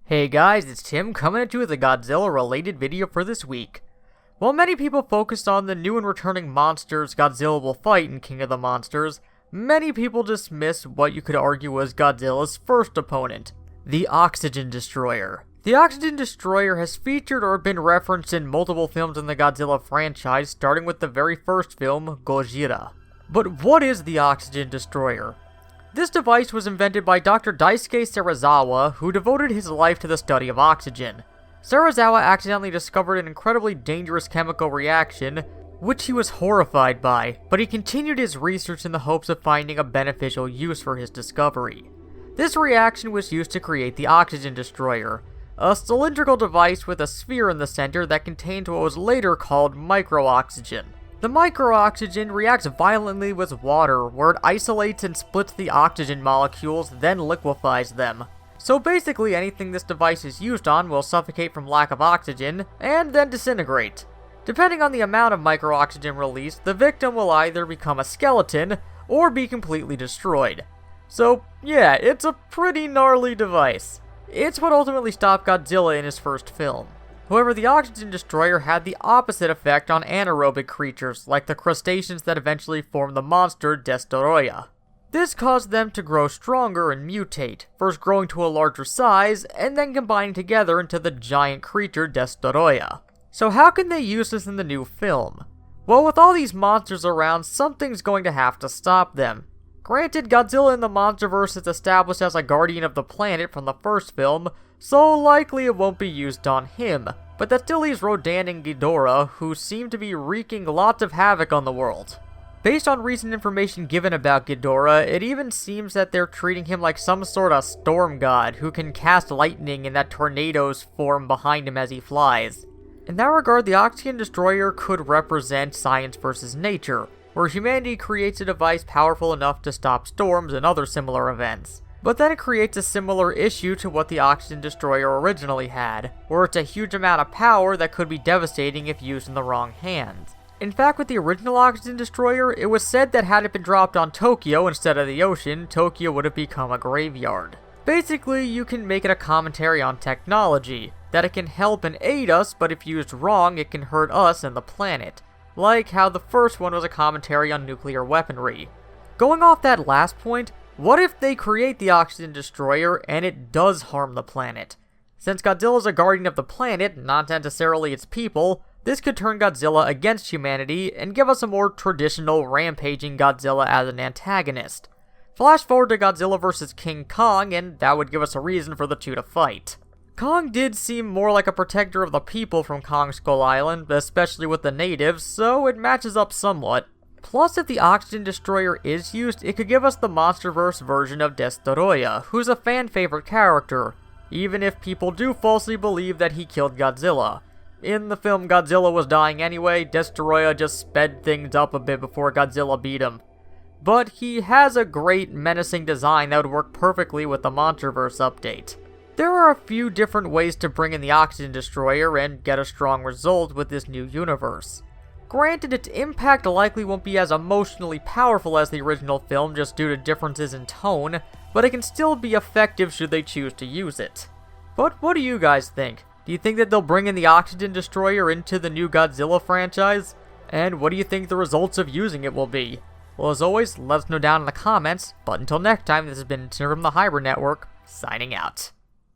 Hey guys, it's Tim coming at you with a Godzilla related video for this week. While many people focused on the new and returning monsters Godzilla will fight in King of the Monsters, many people dismiss what you could argue was Godzilla's first opponent, the Oxygen Destroyer. The Oxygen Destroyer has featured or been referenced in multiple films in the Godzilla franchise, starting with the very first film, Godzilla. But what is the Oxygen Destroyer? This device was invented by Dr. Daisuke Serizawa, who devoted his life to the study of oxygen. Serizawa accidentally discovered an incredibly dangerous chemical reaction, which he was horrified by, but he continued his research in the hopes of finding a beneficial use for his discovery. This reaction was used to create the Oxygen Destroyer, a cylindrical device with a sphere in the center that contained what was later called micro-oxygen. The micro-oxygen reacts violently with water, where it isolates and splits the oxygen molecules, then liquefies them. So basically anything this device is used on will suffocate from lack of oxygen, and then disintegrate. Depending on the amount of micro-oxygen released, the victim will either become a skeleton, or be completely destroyed. So yeah, it's a pretty gnarly device. It's what ultimately stopped Godzilla in his first film. However, the Oxygen Destroyer had the opposite effect on anaerobic creatures, like the crustaceans that eventually formed the monster Destoroyah. This caused them to grow stronger and mutate, first growing to a larger size, and then combining together into the giant creature Destoroyah. So how can they use this in the new film? Well, with all these monsters around, something's going to have to stop them. Granted, Godzilla in the MonsterVerse is established as a guardian of the planet from the first film, so likely it won't be used on him, but that still leaves Rodan and Ghidorah, who seem to be wreaking lots of havoc on the world. Based on recent information given about Ghidorah, it even seems that they're treating him like some sort of storm god who can cast lightning and that tornadoes form behind him as he flies. In that regard, the Oxygen Destroyer could represent science versus nature, where humanity creates a device powerful enough to stop storms and other similar events. But then it creates a similar issue to what the Oxygen Destroyer originally had, where it's a huge amount of power that could be devastating if used in the wrong hands. In fact, with the original Oxygen Destroyer, it was said that had it been dropped on Tokyo instead of the ocean, Tokyo would have become a graveyard. Basically, you can make it a commentary on technology, that it can help and aid us, but if used wrong, it can hurt us and the planet. Like how the first one was a commentary on nuclear weaponry. Going off that last point, what if they create the Oxygen Destroyer and it does harm the planet? Since Godzilla is a guardian of the planet, not necessarily its people, this could turn Godzilla against humanity and give us a more traditional rampaging Godzilla as an antagonist. Flash forward to Godzilla vs. King Kong and that would give us a reason for the two to fight. Kong did seem more like a protector of the people from Kong Skull Island, especially with the natives, so it matches up somewhat. Plus, if the Oxygen Destroyer is used, it could give us the MonsterVerse version of Destoroyah, who's a fan-favorite character, even if people do falsely believe that he killed Godzilla. In the film, Godzilla was dying anyway, Destoroyah just sped things up a bit before Godzilla beat him. But he has a great menacing design that would work perfectly with the MonsterVerse update. There are a few different ways to bring in the Oxygen Destroyer and get a strong result with this new universe. Granted, its impact likely won't be as emotionally powerful as the original film just due to differences in tone, but it can still be effective should they choose to use it. But what do you guys think? Do you think that they'll bring in the Oxygen Destroyer into the new Godzilla franchise? And what do you think the results of using it will be? Well, as always, let us know down in the comments, but until next time, this has been Tim from the Hybrid Network, signing out.